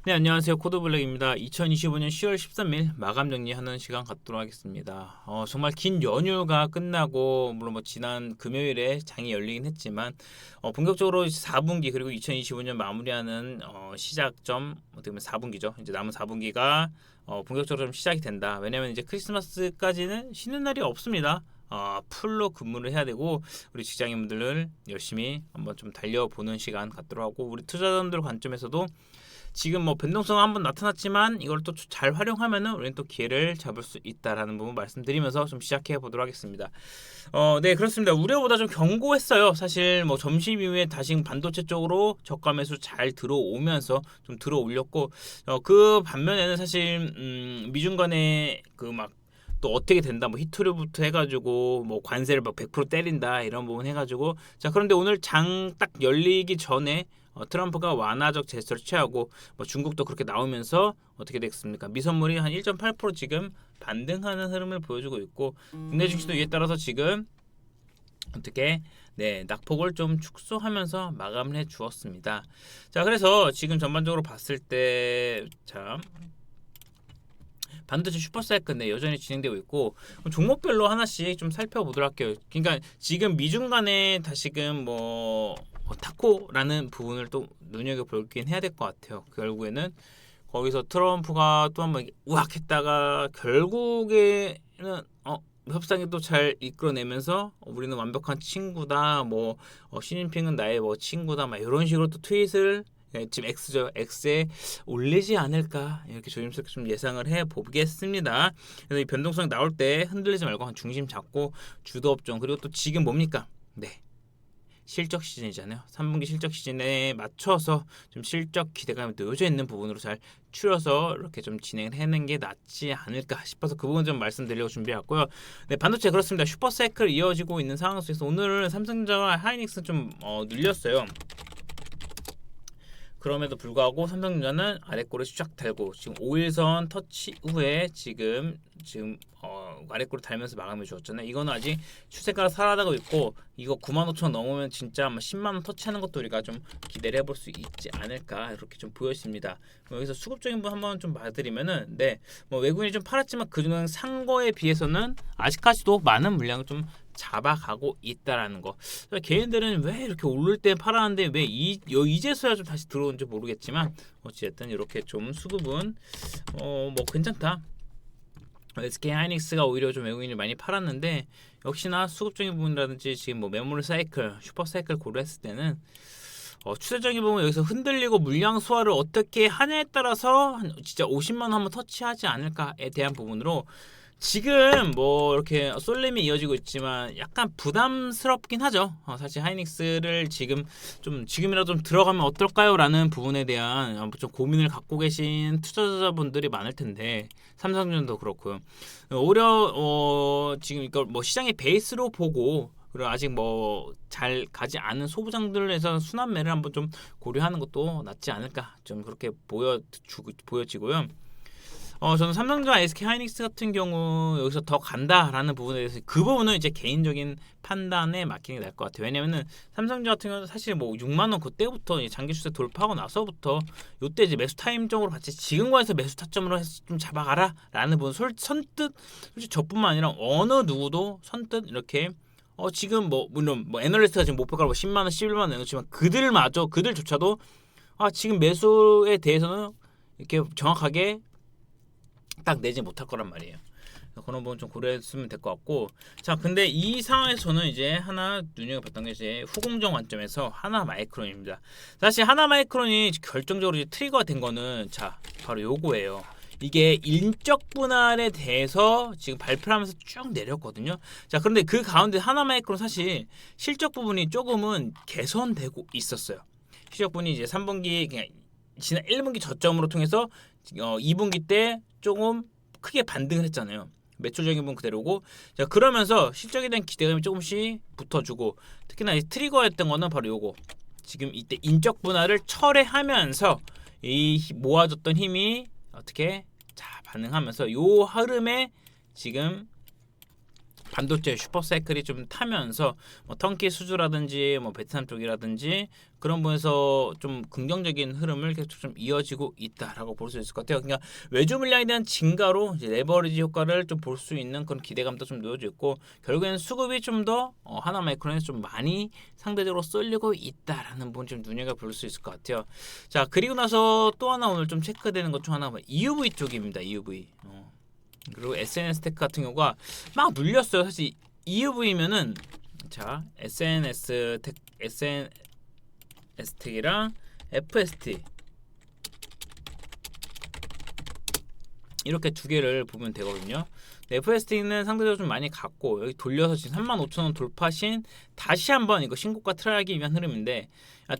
네, 안녕하세요. 코드블랙입니다. 2025년 10월 13일 마감 정리하는 시간 갖도록 하겠습니다. 정말 긴 연휴가 끝나고 물론 뭐 지난 금요일에 장이 열리긴 했지만 본격적으로 4분기 그리고 2025년 마무리하는 시작점 어떻게 보면 4분기죠. 이제 남은 4분기가 본격적으로 좀 시작이 된다. 왜냐면 이제 크리스마스까지는 쉬는 날이 없습니다. 풀로 근무를 해야 되고 우리 직장인분들을 열심히 한번 좀 달려보는 시간 갖도록 하고 우리 투자자분들 관점에서도 지금 뭐 변동성 한번 나타났지만 이걸 또 잘 활용하면은 우리는 또 기회를 잡을 수 있다라는 부분 말씀드리면서 좀 시작해 보도록 하겠습니다. 네, 그렇습니다. 우려보다 좀 견고했어요. 사실 뭐 점심 이후에 다시 반도체 쪽으로 저가 매수 잘 들어오면서 좀 들어올렸고 그 반면에는 사실 미중 간의 그 막 또 어떻게 된다 뭐 히토류부터 해가지고 뭐 관세를 막 100% 때린다 이런 부분 해가지고 자 그런데 오늘 장 딱 열리기 전에 트럼프가 완화적 제스처를 취하고 뭐 중국도 그렇게 나오면서 어떻게 됐습니까? 미선물이 한 1.8% 지금 반등하는 흐름을 보여주고 있고 국내 증시도 이에 따라서 지금 어떻게 낙폭을 좀 축소하면서 마감을 해 주었습니다. 자 그래서 지금 전반적으로 봤을 때자 반도체 슈퍼사이클 여전히 진행되고 있고 종목별로 하나씩 좀 살펴보도록 할게요. 그러니까 지금 미중 간에 다시금 뭐 타코라는 부분을 또 눈여겨보긴 해야 될 것 같아요. 결국에는 거기서 트럼프가 또 한번 우악했다가 결국에는 협상이 또 잘 이끌어내면서 우리는 완벽한 친구다. 뭐 시진핑은 나의 뭐 친구다. 막 이런 식으로 또 트윗을 지금 X죠. X에 올리지 않을까 이렇게 조심스럽게 좀 예상을 해 보겠습니다. 그래서 이 변동성 나올 때 흔들리지 말고 한 중심 잡고 주도 업종 그리고 또 지금 뭡니까? 네. 실적 시즌이잖아요. 3분기 실적 시즌에 맞춰서 좀 실적 기대감이 놓여져 있는 부분으로 잘 추려서 이렇게 좀 진행을 해는 게 낫지 않을까 싶어서 그 부분 좀 말씀드리려고 준비했고요. 네, 반도체 그렇습니다. 슈퍼사이클 이어지고 있는 상황 속에서 오늘은 삼성전자와 하이닉스 좀 늘렸어요. 그럼에도 불구하고 삼성전자는 아래꼬리 쫙 달고 지금 5일선 터치 후에 지금 아래꼬리 달면서 마감해 주었잖아요. 이거는 아직 추세가 살아나고 있고 이거 95,000원 넘으면 진짜 10만원 터치하는 것도 우리가 좀 기대를 해볼 수 있지 않을까 이렇게 좀 보여집니다. 여기서 수급적인 부분 한번 좀 봐드리면은 뭐 외국인이 좀 팔았지만 그중 산 거에 비해서는 아직까지도 많은 물량을 좀 잡아가고 있다라는 거. 개인들은 왜 이렇게 오를 때 팔았는데 왜 이제서야 좀 다시 들어온지 모르겠지만 어쨌든 이렇게 좀 수급은 뭐 괜찮다. SK 하이닉스가 오히려 좀 외국인이 많이 팔았는데 역시나 수급적인 부분이라든지 지금 뭐 메모리 사이클, 슈퍼 사이클 고려했을 때는 추세적인 부분 여기서 흔들리고 물량 소화를 어떻게 하냐에 따라서 진짜 50만 원 한번 터치하지 않을까에 대한 부분으로 지금 뭐 이렇게 쏠림이 이어지고 있지만 약간 부담스럽긴 하죠. 사실 하이닉스를 지금이라도 좀 들어가면 어떨까요?라는 부분에 대한 좀 고민을 갖고 계신 투자자분들이 많을 텐데 삼성전도 그렇고요. 오히려 지금 이걸 뭐 시장의 베이스로 보고 그리고 아직 뭐 잘 가지 않은 소부장들에서 순환매를 한번 좀 고려하는 것도 낫지 않을까 좀 그렇게 보여지고요. 저는 삼성전자, SK 하이닉스 같은 경우 여기서 더 간다라는 부분에 대해서 그 부분은 이제 개인적인 판단에 맡기는 게 나을 것 같아요. 왜냐면은 삼성전자 같은 경우는 사실 뭐 6만 원 그때부터 장기 추세 돌파하고 나서부터 이때 이제 매수 타임적으로 봤지 지금과에서 매수 타점으로 해서 좀 잡아가라라는 부분 선뜻 솔직히 저뿐만 아니라 어느 누구도 선뜻 이렇게 지금 뭐 물론 뭐 애널리스트가 지금 목표가를 뭐 10만 원, 11만 원 내놓지만 그들조차도 지금 매수에 대해서는 이렇게 정확하게 딱 내지 못할 거란 말이에요. 그런 부분 좀 고려했으면 될 것 같고 자 근데 이 상황에서 저는 이제 하나 눈여겨봤던 게 이제 후공정 관점에서 하나마이크론입니다. 사실 하나마이크론이 결정적으로 이제 트리거가 된 거는 자 바로 요거예요. 이게 인적 분할에 대해서 지금 발표를 하면서 쭉 내렸거든요. 자 그런데 그 가운데 하나마이크론 사실 실적 부분이 조금은 개선되고 있었어요. 실적 부분이 이제 3분기 그냥 지난 1분기 저점으로 통해서 2분기 때 조금 크게 반등을 했잖아요. 매출적인 부분 그대로고 자 그러면서 실적에 대한 기대감이 조금씩 붙어주고 특히나 이 트리거였던 거는 바로 요거 지금 이때 인적 분할을 철회하면서 이 모아졌던 힘이 어떻게 반응하면서 요 흐름에 지금 반도체 슈퍼사이클이 좀 타면서 뭐 터키 수주라든지 뭐 베트남 쪽이라든지 그런 부분에서 좀 긍정적인 흐름을 계속 좀 이어지고 있다라고 볼 수 있을 것 같아요. 그러니까 외주 물량에 대한 증가로 이제 레버리지 효과를 좀 볼 수 있는 그런 기대감도 좀 놓여져 있고 결국에는 수급이 좀 더 하나 마이크론에서 좀 많이 상대적으로 쏠리고 있다라는 부분 좀 눈여겨볼 수 있을 것 같아요. 자 그리고 나서 또 하나 오늘 좀 체크되는 것 중 하나가 EUV 쪽입니다. EUV. 그리고 SNS 테크 같은 경우가 막 눌렸어요. 사실 EUV면은 자 SNS 텍이랑 FST 이렇게 두 개를 보면 되거든요. FST는 상대적으로 좀 많이 갔고 여기 돌려서 지금 35,000원 돌파신 다시 한번 이거 신고가 트라이하기 위한 흐름인데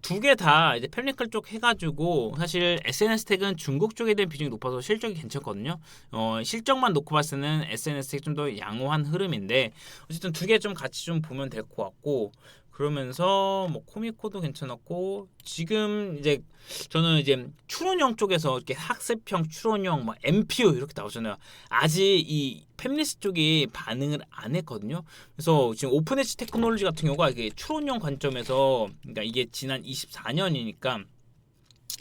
두 개 다 이제 펠리클 쪽 해가지고 사실 SNS 텍은 중국 쪽에 대한 비중이 높아서 실적이 괜찮거든요. 실적만 놓고 봤을 때는 SNS 텍이 좀 더 양호한 흐름인데 어쨌든 두 개 좀 같이 좀 보면 될 것 같고 그러면서 뭐 코미코도 괜찮았고 지금 이제 저는 이제 추론형 쪽에서 이렇게 학습형 추론형 막 MPU 이렇게 나오잖아요. 아직 이 팹리스 쪽이 반응을 안 했거든요. 그래서 지금 오픈 엣지 테크놀로지 같은 경우가 이게 추론형 관점에서 그러니까 이게 지난 24년이니까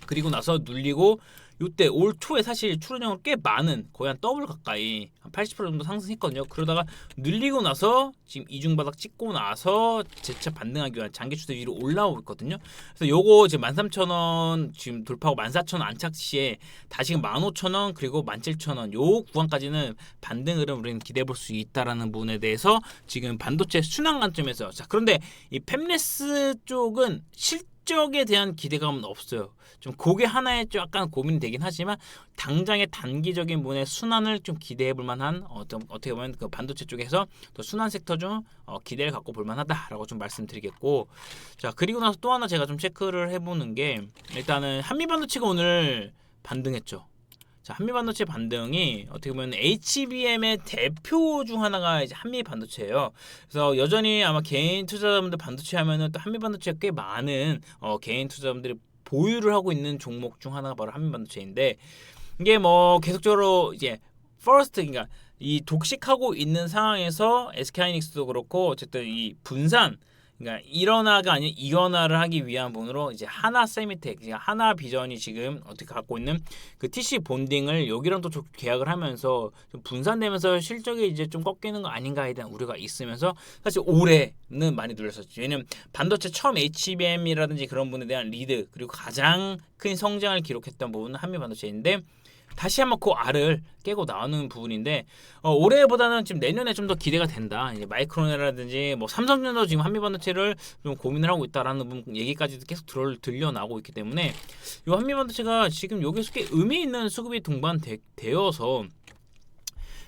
그리고 나서 눌리고 요때 올 초에 사실 추론형을 꽤 많은 거의 한 더블 가까이 한 80% 정도 상승했거든요. 그러다가 눌리고 나서 지금 이중바닥 찍고 나서 재차 반등하기 위한 장기 추세 위로 올라오고 있거든요. 그래서 요거 지금 13,000원 지금 돌파하고 14,000원 안착 시에 다시금 15,000원 그리고 17,000원 요 구간까지는 반등 흐름 우리는 기대해 볼 수 있다라는 부분에 대해서 지금 반도체 순환 관점에서 자 그런데 이 팹리스 쪽은 실적에 대한 기대감은 없어요. 좀 그게 하나에 좀 약간 고민이 되긴 하지만 당장의 단기적인 부분의 순환을 좀 기대해 볼 만한 어떻게 보면 그 반도체 쪽에서 또 순환 섹터 중 기대를 갖고 볼 만하다라고 좀 말씀드리겠고 자 그리고 나서 또 하나 제가 좀 체크를 해보는 게 일단은 한미반도체가 오늘 반등했죠. 자, 한미반도체 반등이 어떻게 보면 HBM의 대표 중 하나가 이제 한미반도체예요. 그래서 여전히 아마 개인 투자자분들 반도체 하면은 또 한미반도체가 꽤 많은 개인 투자자분들이 보유를 하고 있는 종목 중 하나가 바로 한미반도체인데 이게 뭐 계속적으로 이제 퍼스트 그러니까 이 독식하고 있는 상황에서 SK하이닉스도 그렇고 어쨌든 이 분산 그러니까 일원화가 아닌 이원화를 하기 위한 부분으로 이제 하나 세미텍, 하나 비전이 지금 어떻게 갖고 있는 그 TC 본딩을 여기랑 또 계약을 하면서 좀 분산되면서 실적이 이제 좀 꺾이는 거 아닌가에 대한 우려가 있으면서 사실 올해는 많이 눌렸었죠. 왜냐면 반도체 처음 HBM이라든지 그런 부분에 대한 리드 그리고 가장 큰 성장을 기록했던 부분은 한미 반도체인데. 다시 한번 그 알을 깨고 나오는 부분인데 올해보다는 지금 내년에 좀 더 기대가 된다. 이제 마이크론이라든지 뭐 삼성전자도 지금 한미반도체를 좀 고민을 하고 있다라는 부분 얘기까지도 계속 들려 나오고 있기 때문에 이 한미반도체가 지금 여기서 꽤 의미 있는 수급이 동반되어서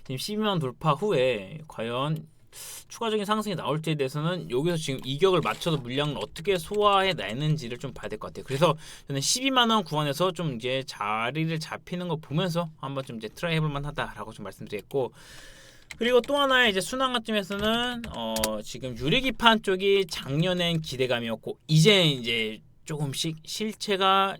지금 12만 돌파 후에 과연 추가적인 상승이 나올지에 대해서는 여기서 지금 이격을 맞춰서 물량을 어떻게 소화해 내는지를 좀 봐야 될 것 같아요. 그래서 저는 12만 원 구간에서 좀 이제 자리를 잡히는 거 보면서 한번 좀 이제 트라이 해볼 만하다라고 좀 말씀드렸고 그리고 또 하나의 이제 순환 관점에서는 지금 유리기판 쪽이 작년엔 기대감이었고 이제 조금씩 실체가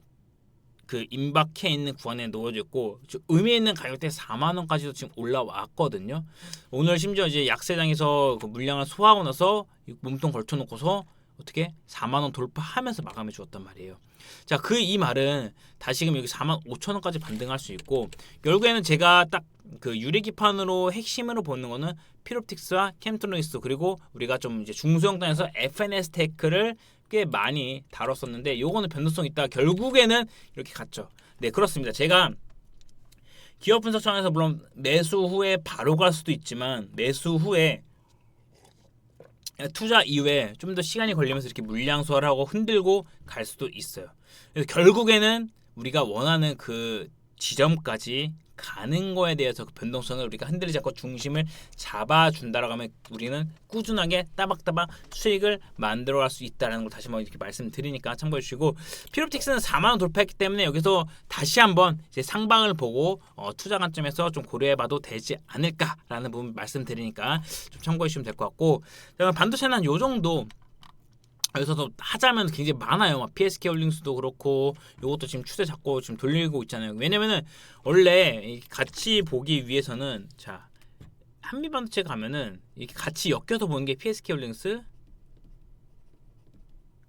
그 임박해 있는 구간에 놓여졌고 의미 있는 가격대 4만 원까지도 지금 올라왔거든요. 오늘 심지어 이제 약세장에서 그 물량을 소화하고 나서 몸통 걸쳐놓고서 어떻게 4만 원 돌파하면서 마감해 주었단 말이에요. 자, 그 이 말은 다시금 여기 4만 5천 원까지 반등할 수 있고 결국에는 제가 딱 그 유리기판으로 핵심으로 보는 거는 피롭틱스와 캠트로닉스 그리고 우리가 좀 이제 중소형 단에서 FNS 테크를 꽤 많이 다뤘었는데 요거는 변동성 있다 결국에는 이렇게 갔죠. 네 그렇습니다. 제가 기업 분석 차원에서 물론 매수 후에 바로 갈 수도 있지만 매수 후에 투자 이후에 좀 더 시간이 걸리면서 이렇게 물량 소화를 하고 흔들고 갈 수도 있어요. 그래서 결국에는 우리가 원하는 그 지점까지 가는 거에 대해서 그 변동성을 우리가 흔들리지 않고 중심을 잡아준다라고 하면 우리는 꾸준하게 따박따박 수익을 만들어갈 수 있다는 걸 다시 한번 이렇게 말씀드리니까 참고해 주시고 피롭틱스는 4만 원 돌파했기 때문에 여기서 다시 한번 이제 상방을 보고 투자 관점에서 좀 고려해봐도 되지 않을까라는 부분 말씀드리니까 좀 참고해 주시면 될 것 같고 반도체는 한 요 정도 여기서도 하자면 굉장히 많아요. 막 PSK 홀딩스도 그렇고 이것도 지금 추세 잡고 지금 돌리고 있잖아요. 왜냐면은 원래 같이 보기 위해서는 자 한미 반도체 가면은 이렇게 같이 엮여서 보는 게 PSK 홀딩스,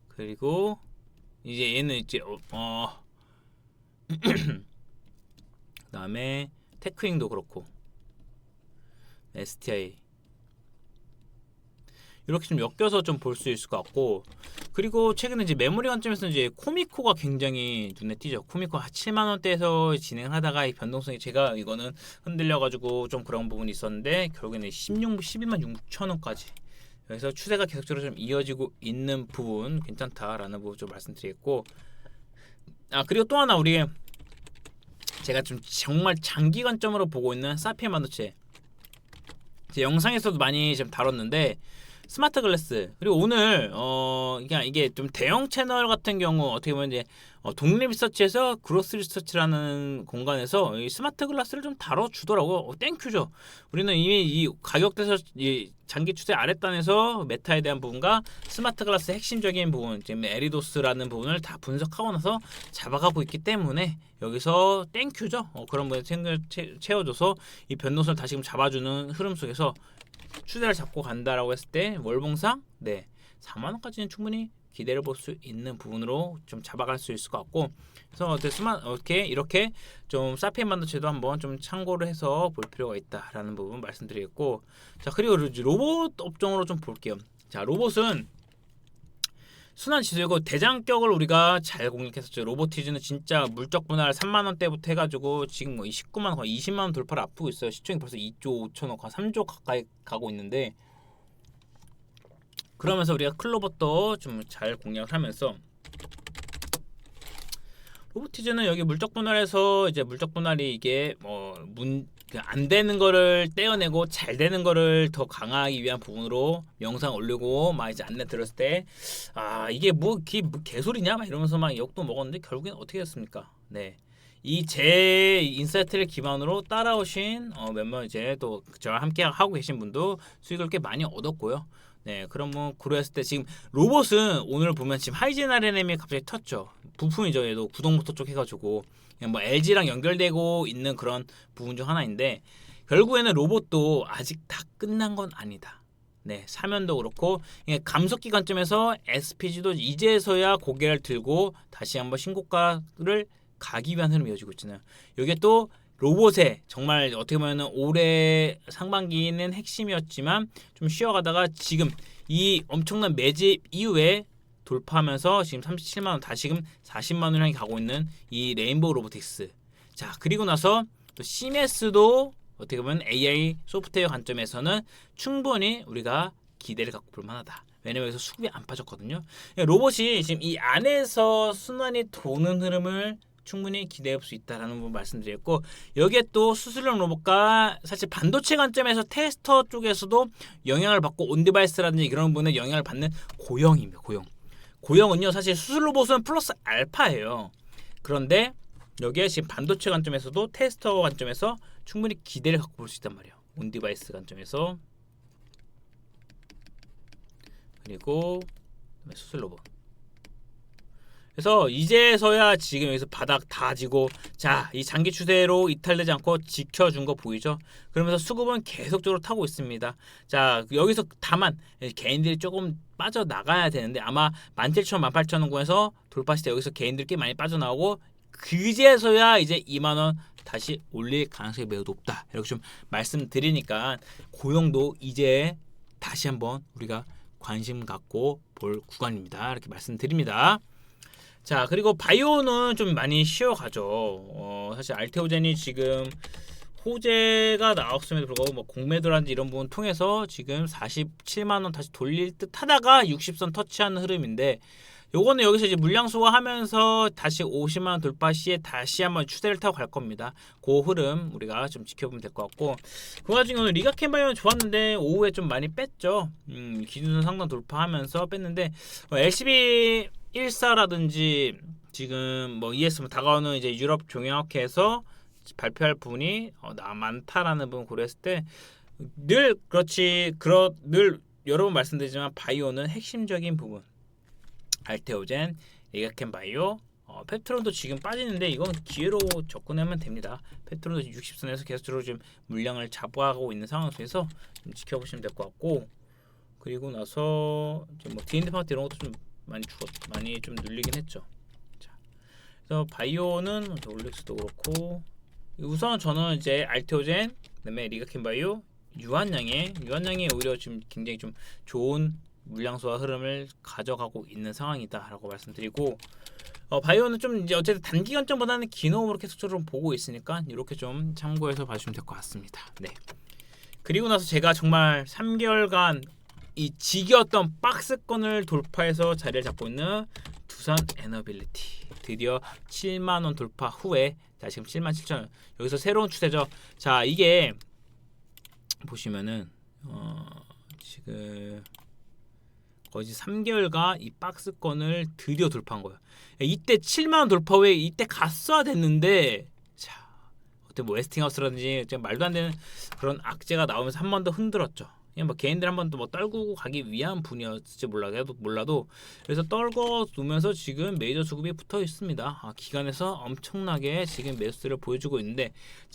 그리고 이제 얘는 이제 그다음에 테크윙도 그렇고 STI 이렇게 좀 엮여서 좀 볼 수 있을 것 같고, 그리고 최근에 이제 메모리 관점에서 이제 코미코가 굉장히 눈에 띄죠. 코미코 7만 원대에서 진행하다가 이 변동성이 제가 이거는 흔들려가지고 좀 그런 부분이 있었는데 결국에는 11만 6천 원까지. 그래서 추세가 계속적으로 좀 이어지고 있는 부분 괜찮다라는 부분 좀 말씀드리겠고, 그리고 또 하나 우리 제가 좀 정말 장기 관점으로 보고 있는 사피엔 반도체, 제 영상에서도 많이 좀 다뤘는데 스마트 글래스, 그리고 오늘 그냥 이게 좀 대형 채널 같은 경우 어떻게 보면 이제 독립 리서치에서 그로스 리서치라는 공간에서 이 스마트 글라스를 좀 다뤄주더라고. 땡큐죠. 우리는 이미 이 가격대에서 이 장기 추세 아랫단에서 메타에 대한 부분과 스마트 글라스 핵심적인 부분, 지금 에리도스라는 부분을 다 분석하고 나서 잡아가고 있기 때문에 여기서 땡큐죠. 그런 부분에 채워줘서 이 변동성을 다시금 잡아주는 흐름 속에서 추세를 잡고 간다라고 했을 때 월봉상 4만 원까지는 충분히 기대를 볼 수 있는 부분으로 좀 잡아갈 수 있을 것 같고, 그래서 이렇게 좀 사피엔 반도체도 한번 좀 참고를 해서 볼 필요가 있다라는 부분 말씀드리겠고, 자 그리고 로봇 업종으로 좀 볼게요. 자 로봇은 순환 지수이고 대장격을 우리가 잘 공략했었죠. 로보티즈는 진짜 물적 분할 3만 원대부터 해가지고 지금 19만 원, 거의 20만 원 돌파를 앞두고 있어요. 시총이 벌써 2조 5천억, 3조 가까이 가고 있는데, 그러면서 우리가 클로버도 좀 잘 공략하면서 로보티즈는 여기 물적 분할에서 이제 물적 분할이 이게 안 되는 거를 떼어내고 잘 되는 거를 더 강화하기 위한 부분으로 영상 올리고 막 이제 안내 들었을 때 이게 뭐 개소리냐 막 이러면서 막 욕도 먹었는데 결국엔 어떻게 됐습니까? 이 제 인사이트를 기반으로 따라오신 몇몇 이제 또 저와 함께 하고 계신 분도 수익을 꽤 많이 얻었고요. 그러면 그랬을 때 지금 로봇은 오늘 보면 지금 하이젠 RNM이 갑자기 텄죠. 부품이죠. 얘도 구동모터 쪽 해가지고 그냥 뭐 LG랑 연결되고 있는 그런 부분 중 하나인데, 결국에는 로봇도 아직 다 끝난 건 아니다. 사면도 그렇고 감속기 관점에서 SPG도 이제서야 고개를 들고 다시 한번 신고가를 가기 위한 흐름이 이어지고 있잖아요. 이게 또 로봇의 정말 어떻게 보면 올해 상반기는 핵심이었지만 좀 쉬어가다가 지금 이 엄청난 매집 이후에 돌파하면서 지금 37만 원 다시금 40만 원 향해 가고 있는 이 레인보우 로보틱스. 자 그리고 나서 또 시메스도 어떻게 보면 AI 소프트웨어 관점에서는 충분히 우리가 기대를 갖고 볼 만하다. 왜냐면 여기서 수급이 안 빠졌거든요. 로봇이 지금 이 안에서 순환이 도는 흐름을 충분히 기대할 수 있다라는 부분 말씀드렸고, 여기에 또 수술용 로봇과 사실 반도체 관점에서 테스터 쪽에서도 영향을 받고 온디바이스라든지 이런 부분에 영향을 받는 고영입니다. 고영은요 사실 수술 로봇은 플러스 알파예요. 그런데 여기에 지금 반도체 관점에서도 테스터 관점에서 충분히 기대를 갖고 볼 수 있단 말이에요. 온디바이스 관점에서. 그리고 수술 로봇. 그래서 이제서야 지금 여기서 바닥 다 지고 이 장기 추세로 이탈되지 않고 지켜준 거 보이죠? 그러면서 수급은 계속적으로 타고 있습니다. 자 여기서 다만 개인들이 조금 빠져나가야 되는데 아마 17,000원, 18,000원 구에서 돌파 시대 여기서 개인들이 꽤 많이 빠져나오고 그제서야 이제 2만 원 다시 올릴 가능성이 매우 높다. 이렇게 좀 말씀드리니까 고용도 이제 다시 한번 우리가 관심 갖고 볼 구간입니다. 이렇게 말씀드립니다. 자 그리고 바이오는 좀 많이 쉬어가죠. 사실 알테오젠이 지금 호재가 나왔음에도 불구하고 뭐 공매도라든지 이런 부분 통해서 지금 47만 원 다시 돌릴 듯 하다가 60선 터치하는 흐름인데, 요거는 여기서 이제 물량 소화하면서 다시 50만 원 돌파 시에 다시 한번 추세를 타고 갈 겁니다. 그 흐름 우리가 좀 지켜보면 될 것 같고, 그 와중에 오늘 리가켄 바이오는 좋았는데 오후에 좀 많이 뺐죠. 기준선 상단 돌파하면서 뺐는데 LCB 14라든지 지금 뭐 ES 다가오는 이제 유럽 종양학회에서 발표할 부분이 많다라는 부분 고려했을 때 늘 늘 여러 번 말씀드리지만 바이오는 핵심적인 부분 알테오젠, 리가켄 바이오, 펩트론도 지금 빠지는데 이건 기회로 접근하면 됩니다. 펩트론도 60선에서 계속적으로 좀 물량을 잡아가고 있는 상황 속에서 좀 지켜보시면 될 것 같고, 그리고 나서 뭐 D&D 파트 이런 것도 좀 많이 좀 눌리긴 했죠. 자, 그래서 바이오는 올릭스도 그렇고, 우선 저는 이제 알테오젠, 그다음에 리가켄바이오, 유한양이 오히려 지금 굉장히 좀 좋은 물량소와 흐름을 가져가고 있는 상황이다라고 말씀드리고, 바이오는 좀 이제 어쨌든 단기 관점보다는 긴 호흡으로 계속적으로 보고 있으니까 이렇게 좀 참고해서 봐주시면 될 것 같습니다. 네. 그리고 나서 제가 정말 3개월간 이 지겨웠던 박스권을 돌파해서 자리를 잡고 있는 두산 에너빌리티, 드디어 7만원 돌파 후에, 자 지금 77,000원, 여기서 새로운 추세죠. 자 이게 보시면은 지금 거의 3개월간 이 박스권을 드디어 돌파한 거예요. 이때 7만원 돌파 후에 이때 갔어야 됐는데, 자 어때 뭐 웨스팅하우스라든지 말도 안 되는 그런 악재가 나오면서 한 번 더 흔들었죠. 그냥 뭐 개인들 한 번 더 뭐 떨구고 가기 위한 분이었을지 몰라도 그래서 떨궈 두면서 지금 메이저 수급이 붙어 있습니다. 기간에서 엄청나게 지금 매수를 보여주고 있는데,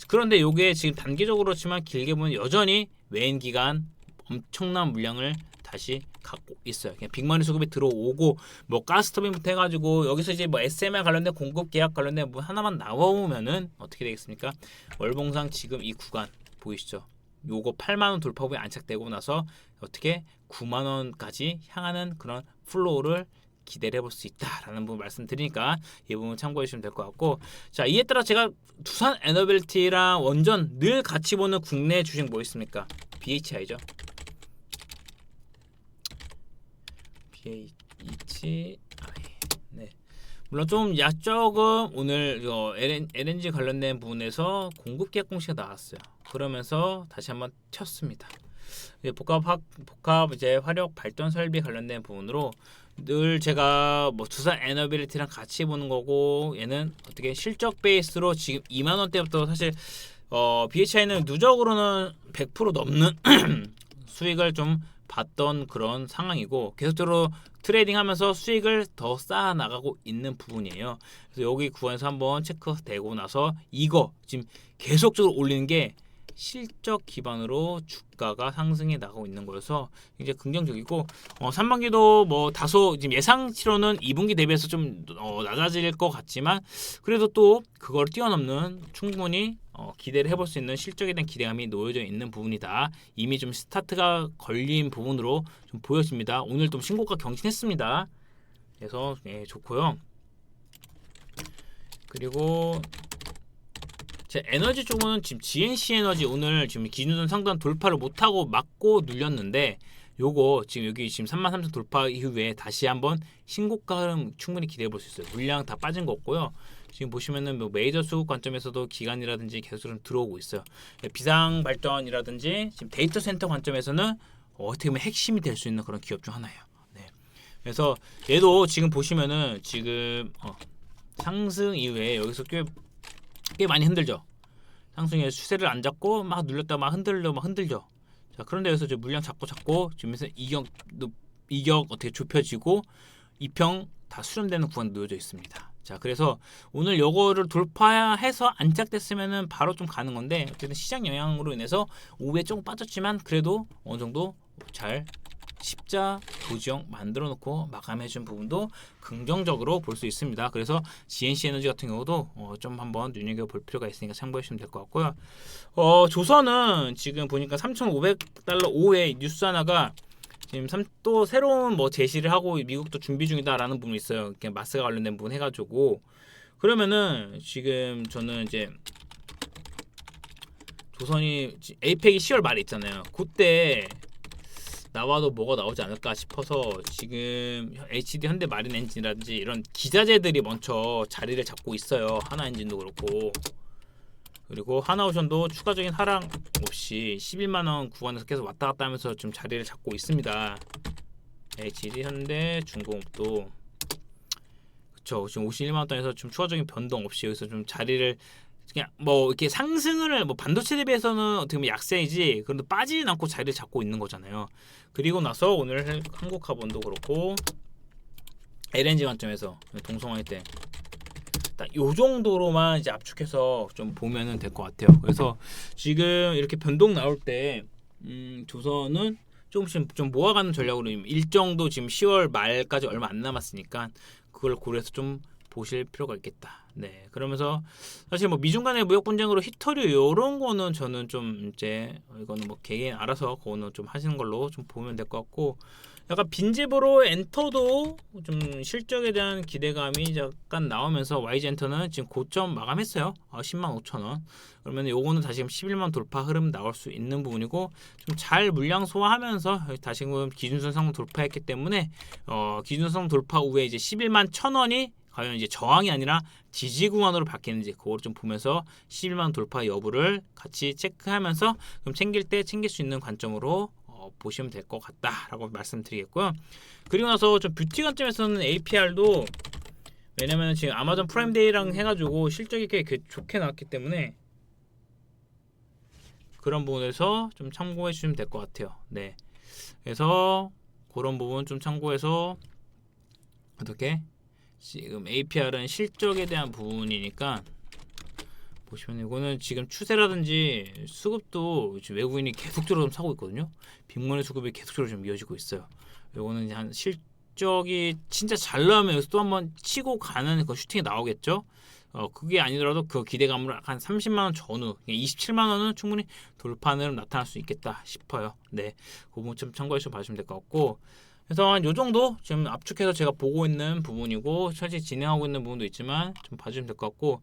그런데 요게 지금 단기적으로지만 길게 보면 여전히 외인 기간 엄청난 물량을 다시 갖고 있어요. 그냥 빅머니 수급이 들어오고 뭐 가스터빈부터 해가지고 여기서 이제 뭐 SMR 관련된 공급 계약 관련된 뭐 하나만 나오면은 어떻게 되겠습니까? 월봉상 지금 이 구간 보이시죠? 요거 8만원 돌파 후에 안착되고 나서 어떻게 9만원까지 향하는 그런 플로우를 기대를 해볼 수 있다라는 부분 말씀드리니까 이 부분 참고해 주시면 될 것 같고, 자 이에 따라 제가 두산 에너빌리티랑 원전 늘 같이 보는 국내 주식 뭐 있습니까? BHI죠. BHI. 네. 물론 좀 조금 오늘 LNG 관련된 부분에서 공급 계약 공시가 나왔어요. 그러면서 다시 한번 쳤습니다. 이제 복합 이제 화력 발전 설비 관련된 부분으로 늘 제가 뭐 두산 에너빌리티랑 같이 보는 거고, 얘는 어떻게 실적 베이스로 지금 2만 원대부터 사실 BHI는 누적으로는 100% 넘는 수익을 좀 봤던 그런 상황이고, 계속적으로 트레이딩하면서 수익을 더 쌓아 나가고 있는 부분이에요. 그래서 여기 구간에서 한번 체크되고 나서 이거 지금 계속적으로 올리는 게 실적 기반으로 주가가 상승해 나가고 있는 거여서 굉장히 긍정적이고, 상반기도 뭐 다소 지금 예상치로는 2분기 대비해서 좀 낮아질 것 같지만, 그래도 또 그걸 뛰어넘는 충분히 기대를 해볼 수 있는 실적에 대한 기대감이 놓여져 있는 부분이다. 이미 좀 스타트가 걸린 부분으로 좀 보여집니다. 오늘 좀 신고가 경신했습니다. 그래서 좋고요. 그리고 제 에너지 쪽은 지금 GNC 에너지 오늘 지금 기준선 상단 돌파를 못하고 막고 눌렸는데, 요거 지금 여기 지금 33,000 돌파 이후에 다시 한번 신고가 흐름 충분히 기대해 볼 수 있어요. 물량 다 빠진 거 없고요. 지금 보시면은 뭐 메이저 수급 관점에서도 기간이라든지 계속 좀 들어오고 있어요. 비상 발전이라든지 지금 데이터 센터 관점에서는 어떻게 보면 핵심이 될 수 있는 그런 기업 중 하나예요. 네. 그래서 얘도 지금 보시면은 지금 상승 이후에 여기서 꽤 많이 흔들죠. 상승에 추세를 안 잡고 막 눌렸다 막 흔들죠. 자, 그런데 여기서 이제 물량 잡고 지금 이격 어떻게 좁혀지고 이평 다 수렴되는 구간 놓여져 있습니다. 자, 그래서 오늘 요거를 돌파해서 안착됐으면은 바로 좀 가는 건데, 어쨌든 시장 영향으로 인해서 오후에 조금 빠졌지만 그래도 어느 정도 잘 십자 도지형 만들어 놓고 마감해준 부분도 긍정적으로 볼 수 있습니다. 그래서 GNC 에너지 같은 경우도 좀 한번 눈여겨볼 필요가 있으니까 참고해 주시면 될 것 같고요. 조선은 지금 보니까 3,500달러 오후에 뉴스 하나가 지금 또 새로운 뭐 제시를 하고 미국도 준비 중이다라는 부분이 있어요. 그냥 마스가 관련된 부분 해가지고, 그러면은 지금 저는 이제 조선이 에이펙이 10월 말에 있잖아요. 그때 나와도 뭐가 나오지 않을까 싶어서 지금 HD 현대 마린 엔진이라든지 이런 기자재들이 먼저 자리를 잡고 있어요. 하나 엔진도 그렇고, 그리고 하나오션도 추가적인 하락 없이 11만원 구간에서 계속 왔다 갔다 하면서 좀 자리를 잡고 있습니다. HD 현대 중공업도 그쵸, 지금 51만원 단에서 좀 추가적인 변동 없이 여기서 좀 자리를 그냥 뭐 이렇게 상승을 뭐 반도체 대비해서는 어떻게 보면 약세이지, 그런데 빠지진 않고 자리를 잡고 있는 거잖아요. 그리고 나서 오늘 한국카본도 그렇고 LNG 관점에서 동성화할 때 딱 요 정도로만 이제 압축해서 좀 보면은 될 것 같아요. 그래서 지금 이렇게 변동 나올 때 조선은 조금씩 좀 모아가는 전략으로 일정도 지금 10월 말까지 얼마 안 남았으니까 그걸 고려해서 좀 보실 필요가 있겠다. 네, 그러면서 사실 뭐 미중 간의 무역 분쟁으로 히터류 이런 거는 저는 좀 이제 이거는 뭐 개인 알아서 그거는 좀 하시는 걸로 좀 보면 될 것 같고, 약간 빈집으로 엔터도 좀 실적에 대한 기대감이 약간 나오면서 YG 엔터는 지금 고점 마감했어요. 10만 5천 원. 그러면 요거는 다시금 11만 돌파 흐름 나올 수 있는 부분이고, 좀 잘 물량 소화하면서 다시금 기준선 돌파했기 때문에 기준선 돌파 후에 이제 11만 1천 원이 과연 이제 저항이 아니라 지지 구간으로 바뀌는지 그걸 좀 보면서 11만 돌파 여부를 같이 체크하면서 좀 챙길 때 챙길 수 있는 관점으로 보시면 될 것 같다라고 말씀드리겠고요. 그리고 나서 좀 뷰티 관점에서는 APR도, 왜냐면 지금 아마존 프라임데이랑 해가지고 실적이 꽤 좋게 나왔기 때문에 그런 부분에서 좀 참고해 주시면 될 것 같아요. 네, 그래서 그런 부분 좀 참고해서 어떻게 지금 APR은 실적에 대한 부분이니까 보시면 이거는 지금 추세라든지 수급도 외국인이 계속적으로 좀 사고 있거든요. 빅머니 수급이 계속적으로 좀 이어지고 있어요. 이거는 한 실적이 진짜 잘 나오면 여기서 또 한번 치고 가는 그 슈팅이 나오겠죠. 그게 아니더라도 그 기대감으로 한 30만 원 전후, 27만 원은 충분히 돌파는 나타날 수 있겠다 싶어요. 네, 그 부분 좀 참고해서 봐주시면 될 것 같고, 그래서 한 요 정도 지금 압축해서 제가 보고 있는 부분이고, 실제 진행하고 있는 부분도 있지만 좀 봐주시면 될 것 같고,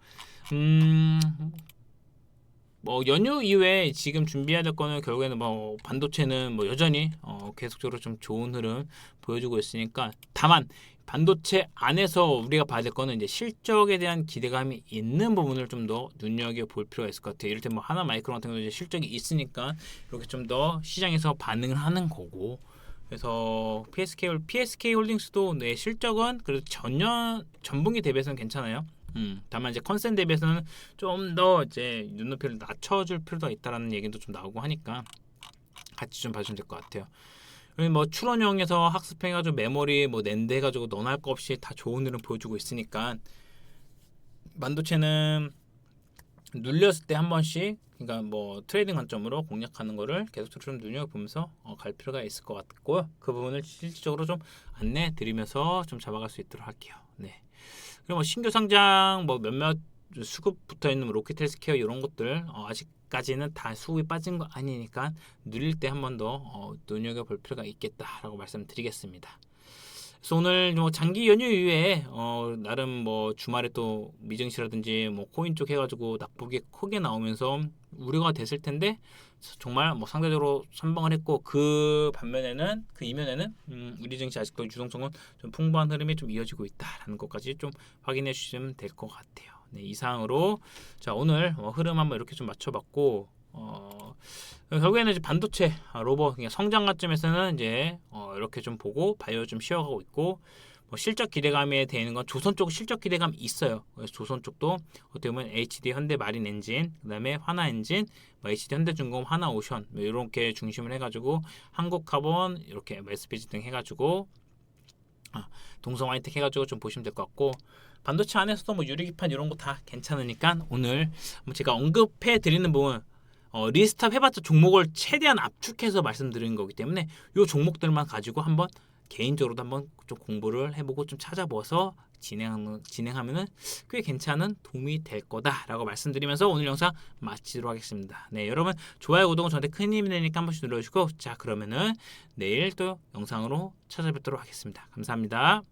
뭐 연휴 이후에 지금 준비해야 될 거는 결국에는 뭐 반도체는 뭐 여전히 계속적으로 좀 좋은 흐름 보여주고 있으니까, 다만 반도체 안에서 우리가 봐야 될 거는 이제 실적에 대한 기대감이 있는 부분을 좀 더 눈여겨 볼 필요가 있을 것 같아요. 이럴 때 뭐 하나 마이크론 같은 경우는 이제 실적이 있으니까 이렇게 좀 더 시장에서 반응을 하는 거고, 그래서 PSK 홀딩스도 네, 실적은 그래도 전분기 대비해서는 괜찮아요. 다만 이제 컨센 대비해서는 좀 더 이제 눈높이를 낮춰줄 필요가 있다라는 얘기도 좀 나오고 하니까 같이 좀 봐주면 될 것 같아요. 그리고 뭐 추론형에서 학습해가지고 메모리 뭐 낸드 해가지고 너나 할 거 없이 다 좋은 흐름 보여주고 있으니까, 반도체는 눌렸을 때 한 번씩, 그러니까 뭐 트레이딩 관점으로 공략하는 거를 계속적으로 좀 눈여겨보면서 갈 필요가 있을 것 같고요. 그 부분을 실질적으로 좀 안내 드리면서 좀 잡아갈 수 있도록 할게요. 네. 그리고 뭐 신규 상장 뭐 몇몇 수급 붙어 있는 로켓 헬스케어 이런 것들 아직까지는 다 수급이 빠진 거 아니니까 눌릴 때 한 번 더 눈여겨 볼 필요가 있겠다라고 말씀드리겠습니다. 그래서 오늘 뭐 장기 연휴 이후에 나름 뭐 주말에 또 미증시라든지 뭐 코인 쪽 해가지고 낙폭이 크게 나오면서 우려가 됐을 텐데, 정말 뭐 상대적으로 선방을 했고, 그 반면에는 그 이면에는 우리 증시 아직도 유동성은 좀 풍부한 흐름이 좀 이어지고 있다라는 것까지 좀 확인해 주시면 될 것 같아요. 네, 이상으로 자 오늘 흐름 한번 이렇게 좀 맞춰봤고, 결국에는 이제 반도체 로봇 성장 관점에서는 이제 이렇게 좀 보고 바이오 좀 쉬어가고 있고, 뭐 실적 기대감에 대는 건 조선 쪽 실적 기대감이 있어요. 그래서 조선 쪽도 어떻게 보면 HD 현대 마린 엔진, 그다음에 화나 엔진, 뭐 HD 현대중공, 화나 오션 뭐 이렇게 중심을 해가지고 한국카본 이렇게 SPG 등 해가지고 동성 하이텍 해가지고 좀 보시면 될 것 같고, 반도체 안에서도 뭐 유리기판 이런 거 다 괜찮으니까 오늘 제가 언급해 드리는 부분 리스트업 해봤자 종목을 최대한 압축해서 말씀드리는 거기 때문에 이 종목들만 가지고 한번 개인적으로도 한번 좀 공부를 해보고 좀 찾아봐서 진행하면은 꽤 괜찮은 도움이 될 거다라고 말씀드리면서 오늘 영상 마치도록 하겠습니다. 네, 여러분 좋아요, 구독은 저한테 큰 힘이 되니까 한 번씩 눌러주시고, 자 그러면은 내일 또 영상으로 찾아뵙도록 하겠습니다. 감사합니다.